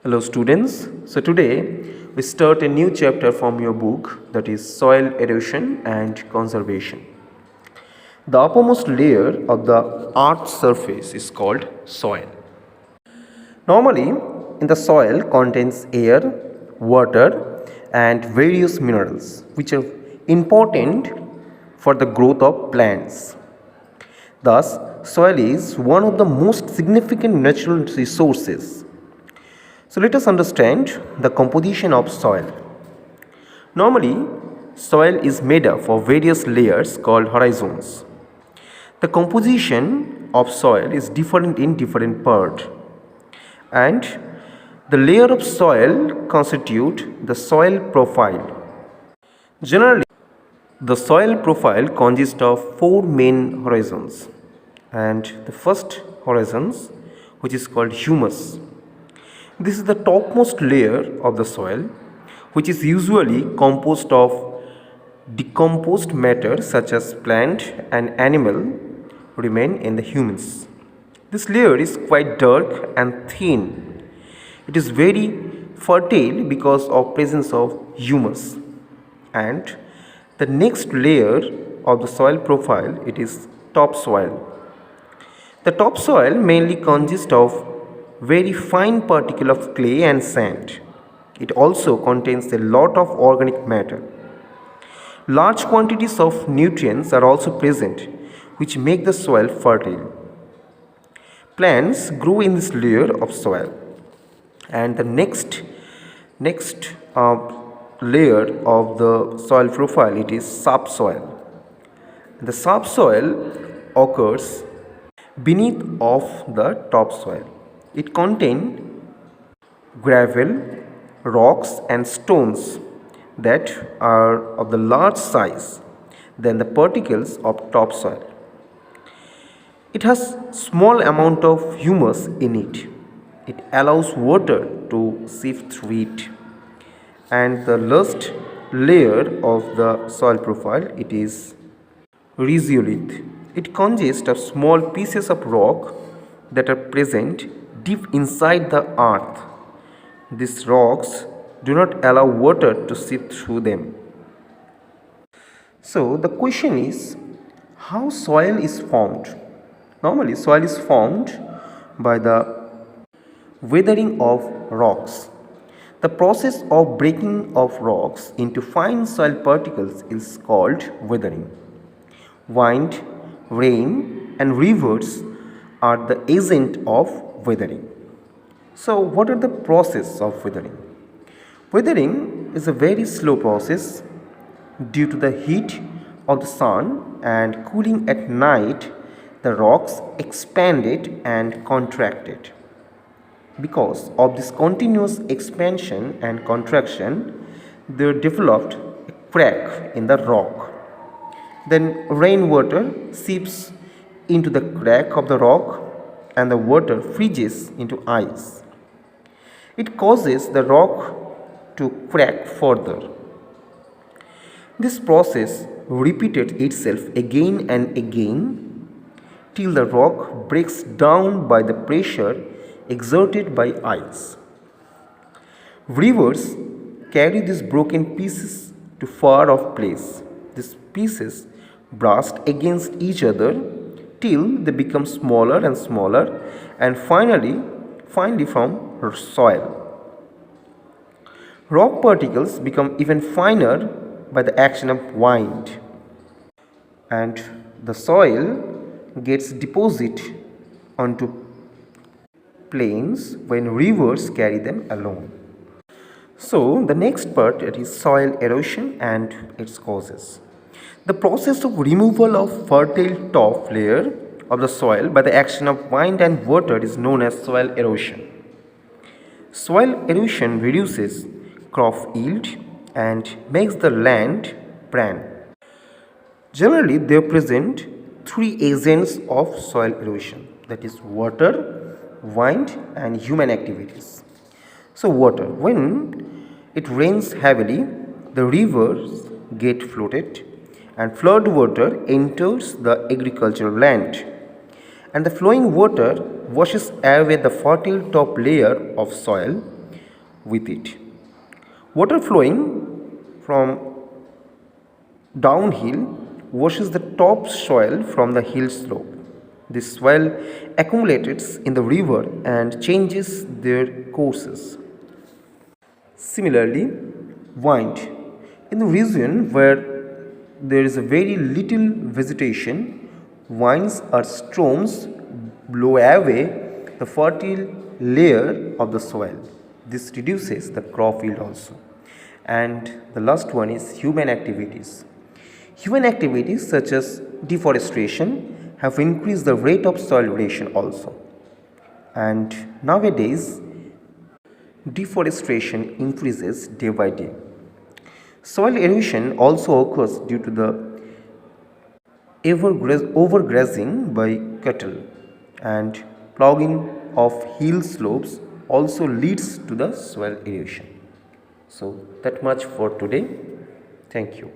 Hello students. So today we start a new chapter from your book, that is soil erosion and conservation. The uppermost layer of the earth's surface is called soil. Normally in the soil contains air, water and various minerals which are important for the growth of plants. Thus, soil is one of the most significant natural resources. So let us understand the composition of soil. Normally, soil is made up of various layers called horizons. The composition of soil is different in different parts, and the layer of soil constitute the soil profile. Generally, the soil profile consists of four main horizons, and the first horizons, which is called humus. This is the topmost layer of the soil, which is usually composed of decomposed matter such as plant and animal remain in the humus. This layer is quite dark and thin. It is very fertile because of presence of humus. And the next layer of the soil profile, it is topsoil. The topsoil mainly consists of very fine particle of clay and sand. It also contains a lot of organic matter. Large quantities of nutrients are also present, which make the soil fertile. Plants grow in this layer of soil, and the next layer of the soil profile, it is subsoil. The subsoil occurs beneath of the topsoil. It contains gravel, rocks and stones that are of the large size than the particles of topsoil. It has small amount of humus in it. It allows water to sift through it. And the last layer of the soil profile, it is rhyolite. It consists of small pieces of rock that are present deep inside the earth. These rocks do not allow water to seep through them. So the question is, how soil is formed? Normally soil is formed by the weathering of rocks. The process of breaking of rocks into fine soil particles is called weathering. Wind, rain and rivers are the agent of weathering. So what are the process of weathering? Weathering is a very slow process due to the heat of the sun and cooling at night. The rocks expanded and contracted. Because of this continuous expansion and contraction, there developed a crack in the rock. Then rainwater seeps into the crack of the rock and the water freezes into ice. It causes the rock to crack further. This process repeated itself again and again till the rock breaks down by the pressure exerted by ice. Rivers carry these broken pieces to far off place. These pieces blast against each other till they become smaller and smaller and finally from soil. Rock particles become even finer by the action of wind, and the soil gets deposited onto plains when rivers carry them along. So the next part, it is soil erosion and its causes. The process of removal of fertile top layer of the soil by the action of wind and water is known as soil erosion. Soil erosion reduces crop yield and makes the land barren. Generally, there are present three agents of soil erosion, that is water, wind and human activities. So water, when it rains heavily, the rivers get flooded and flood water enters the agricultural land, and the flowing water washes away the fertile top layer of soil with it. Water flowing from downhill washes the top soil from the hill slope. This soil accumulates in the river and changes their courses. Similarly, wind. In the region where there is a very little vegetation, winds or storms blow away the fertile layer of the soil. This reduces the crop yield also. And the last one is human activities. Human activities such as deforestation have increased the rate of soil erosion also. And nowadays, deforestation increases day by day. Soil erosion also occurs due to the overgrazing by cattle, and ploughing of hill slopes also leads to the soil erosion. So that much for today. Thank you.